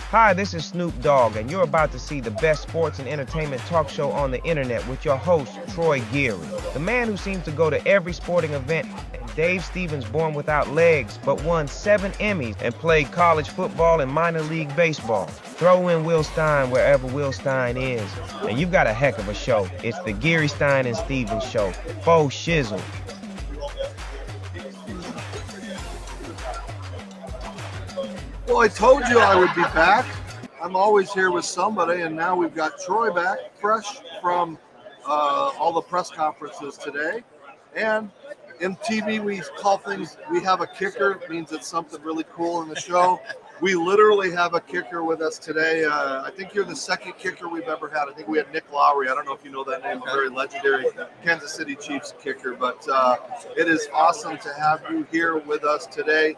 Hi, this is Snoop Dogg, and you're about to see the best sports and entertainment talk show on the internet with your host, Troy Geary. The man who seems to go to every sporting event, and Dave Stevens born without legs, but won 7 Emmys and played college football and minor league baseball. Throw in Will Stein wherever Will Stein is, and you've got a heck of a show. It's the Geary, Stein, and Stevens Show. Faux shizzle. Well, I told you I would be back. I'm always here with somebody, and now we've got Troy back, fresh from all the press conferences today. And in TV, we call things, we have a kicker, it means it's something really cool in the show. We literally have a kicker with us today. I think you're the second kicker we've ever had. I think we had Nick Lowry. I don't know if you know that name, a very legendary Kansas City Chiefs kicker. But it is awesome to have you here with us today.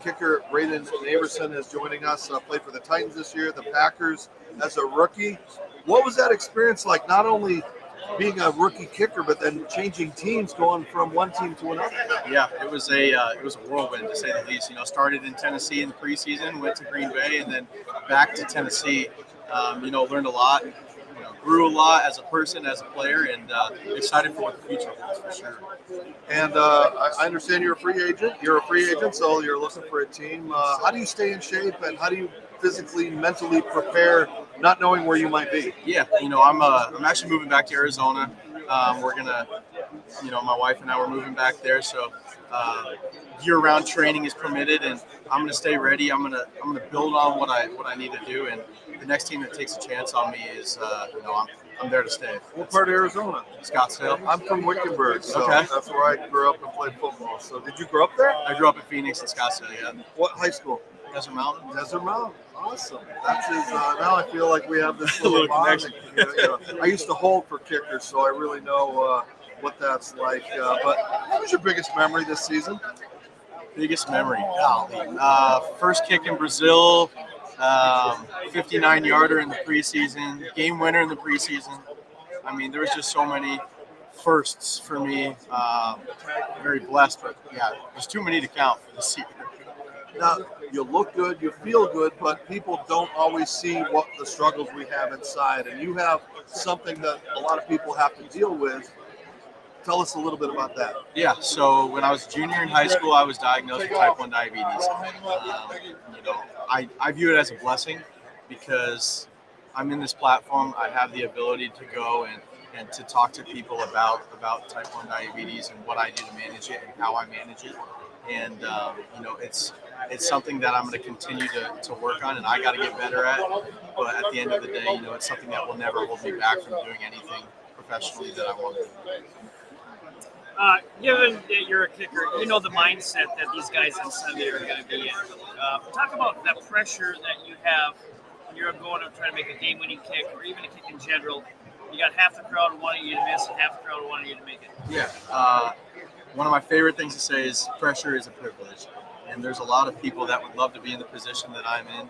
Kicker Brayden Naverson is joining us. Played for the Titans this year, the Packers as a rookie. What was that experience like? Not only being a rookie kicker, but then changing teams, going from one team to another. Yeah, it was a whirlwind to say the least. Started in Tennessee in the preseason, went to Green Bay, and then back to Tennessee. Learned a lot. Grew a lot as a person, as a player, and excited for what the future holds for sure. And I understand you're a free agent. You're a free agent, so you're looking for a team. How do you stay in shape, and how do you physically, mentally prepare, not knowing where you might be? Yeah, I'm actually moving back to Arizona. We're gonna, my wife and I were moving back there, so year-round training is permitted, and I'm gonna stay ready. I'm gonna build on what I need to do, and the next team that takes a chance on me is, I'm there to stay. What part of Arizona? Scottsdale. I'm from Wickenburg, so Okay. That's where I grew up and played football. So did you grow up there? I grew up in Phoenix and Scottsdale, yeah. What high school? Desert Mountain. Desert Mountain. Awesome. That's his. Now I feel like we have this little connection. I used to hold for kickers, so I really know what that's like. But what was your biggest memory this season? Biggest memory? Golly. First kick in Brazil, 59-yarder in the preseason, game winner in the preseason. I mean, there was just so many firsts for me. Very blessed, but yeah, there's too many to count for this season. Now, you look good, you feel good, but people don't always see what the struggles we have inside. And you have something that a lot of people have to deal with. Tell us a little bit about that. Yeah, so when I was a junior in high school, I was diagnosed with type 1 diabetes. I view it as a blessing because I'm in this platform. I have the ability to go and to talk to people about type 1 diabetes and what I do to manage it and how I manage it. And, it's something that I'm going to continue to work on, and I got to get better at. But at the end of the day, it's something that will never hold me back from doing anything professionally that I want to do. Given that you're a kicker, you know the mindset that these guys on Sunday are going to be in. Talk about the pressure that you have when you're going to try to make a game-winning kick, or even a kick in general. You got half the crowd wanting you to miss and half the crowd wanting you to make it. Yeah. One of my favorite things to say is pressure is a privilege. And there's a lot of people that would love to be in the position that I'm in,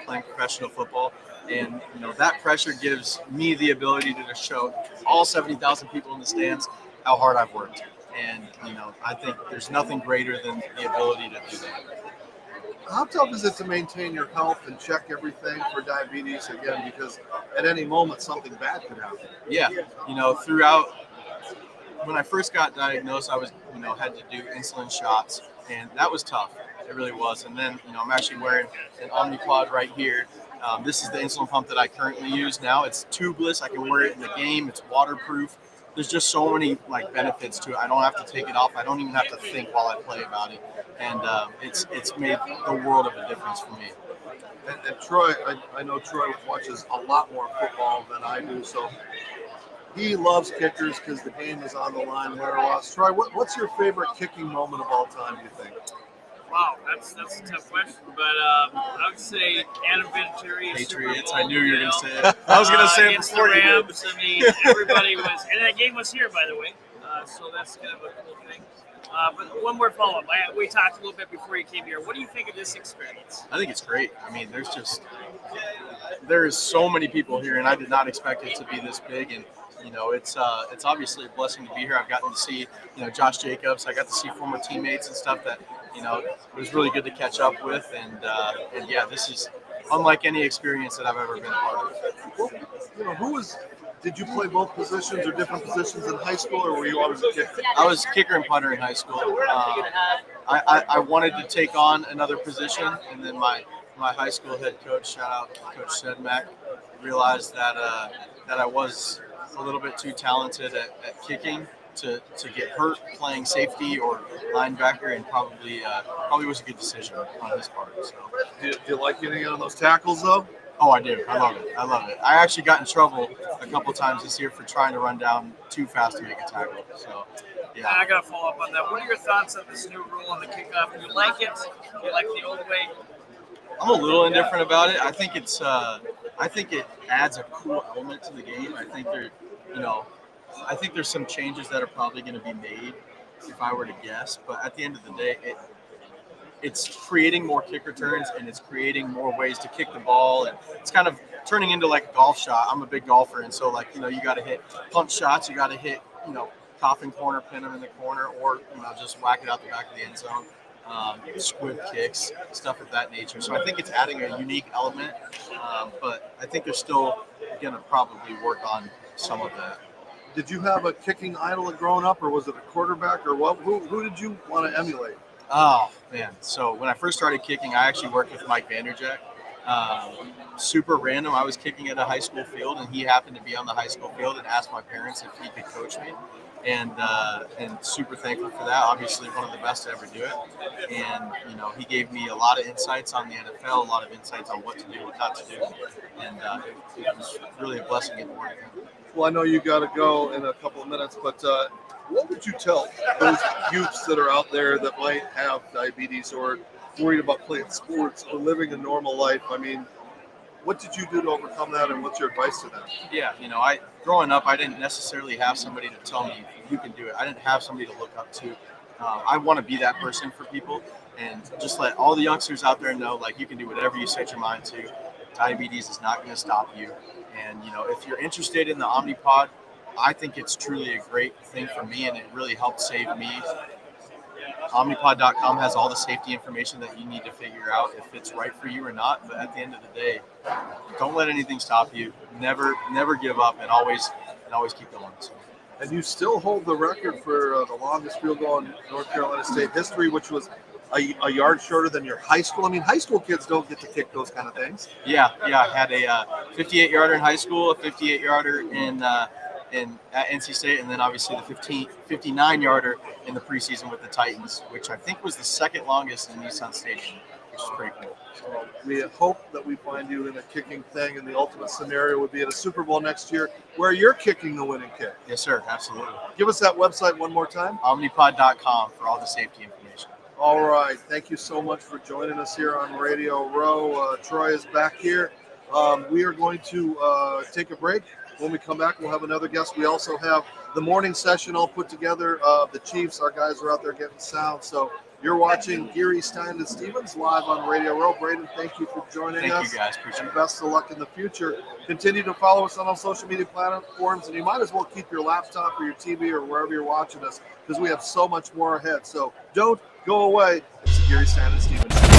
playing professional football. And, that pressure gives me the ability to show all 70,000 people in the stands how hard I've worked. And, I think there's nothing greater than the ability to do that. How tough is it to maintain your health and check everything for diabetes again? Because at any moment, something bad could happen. Yeah. Throughout, when I first got diagnosed, I was, had to do insulin shots. And that was tough. It really was. And then, I'm actually wearing an Omnipod right here. This is the insulin pump that I currently use now. It's tubeless. I can wear it in the game. It's waterproof. There's just so many benefits to it. I don't have to take it off. I don't even have to think while I play about it. And it's made the world of a difference for me. And Troy, I know Troy watches a lot more football than I do. So he loves kickers because the game is on the line, win or loss. Troy, what's your favorite kicking moment of all time, do you think? Wow, that's a tough question, but I would say Adam Vinatieri. Patriots. I knew you were going to say it. I was going to say it against before the you did. Rams. I mean, everybody was, and that game was here, by the way. So that's kind of a cool thing. But one more follow-up. We talked a little bit before you came here. What do you think of this experience? I think it's great. I mean, there's so many people here, and I did not expect it to be this big. And it's obviously a blessing to be here. I've gotten to see Josh Jacobs. I got to see former teammates and stuff that it was really good to catch up with. And yeah, this unlike any experience that I've ever been a part of. Well, did you play both positions or different positions in high school, or were you always a kicker? I was kicker and punter in high school. I wanted to take on another position, and then my high school head coach, shout out Coach Sedmack, realized that I was a little bit too talented at kicking to get hurt playing safety or linebacker, and probably was a good decision on his part. So, Do you like getting on those tackles though? oh, I do. I love it. I actually got in trouble a couple times this year for trying to run down too fast to make a tackle. So, yeah. And I got to follow up on that. What are your thoughts on this new rule on the kickoff? Do you like it? Do you like the old way? I'm a little indifferent about it. I think it adds a cool element to the game. I think there's some changes that are probably going to be made if I were to guess. But at the end of the day, it's creating more kick returns, and it's creating more ways to kick the ball, and it's kind of turning into like a golf shot. I'm a big golfer, and so you got to hit punch shots, you got to hit coffin corner, pin them in the corner, or just whack it out the back of the end zone. Squib kicks, stuff of that nature. So I think it's adding a unique element, but I think they're still going to probably work on some of that. Did you have a kicking idol growing up, or was it a quarterback, or what? Who did you want to emulate? Oh, man. So when I first started kicking, I actually worked with Mike Vanderjack. Super random. I was kicking at a high school field, and he happened to be on the high school field and asked my parents if he could coach me. And super thankful for that. Obviously, one of the best to ever do it. And, he gave me a lot of insights on the NFL, a lot of insights on what to do, what not to do. And it was really a blessing getting to work with him. Well, I know you got to go in a couple of minutes, but what would you tell those youths that are out there that might have diabetes or worried about playing sports or living a normal life? I mean, what did you do to overcome that, and what's your advice to them? Yeah, growing up, I didn't necessarily have somebody to tell me you can do it. I didn't have somebody to look up to. I want to be that person for people, and just let all the youngsters out there know, you can do whatever you set your mind to. Diabetes is not going to stop you. And, if you're interested in the Omnipod, I think it's truly a great thing for me, and it really helped save me. Omnipod.com has all the safety information that you need to figure out if it's right for you or not. But at the end of the day, don't let anything stop you. Never give up, and always keep going. So. And you still hold the record for the longest field goal in North Carolina State history, which was a yard shorter than your high school. I mean, high school kids don't get to kick those kind of things. Yeah. I had a 58-yarder in high school, a 58-yarder at NC State, and then obviously the 59-yarder in the preseason with the Titans, which I think was the second longest in Nissan Stadium, which is pretty cool. So we hope that we find you in a kicking thing, and the ultimate scenario would be at a Super Bowl next year where you're kicking the winning kick. Yes, sir. Absolutely. Give us that website one more time. Omnipod.com for all the safety information. All right. Thank you so much for joining us here on Radio Row. Troy is back here. We are going to take a break. When we come back, we'll have another guest. We also have the morning session all put together. The Chiefs, our guys are out there getting sound. So you're watching Geary, Stein, and Stevens live on Radio Row. Brayden, thank you for joining us. Thank you, guys. Appreciate and it. best of luck in the future. Continue to follow us on all social media platforms, and you might as well keep your laptop or your TV or wherever you're watching us, because we have so much more ahead. So don't go away. It's the Geary, Stein, and Stevens.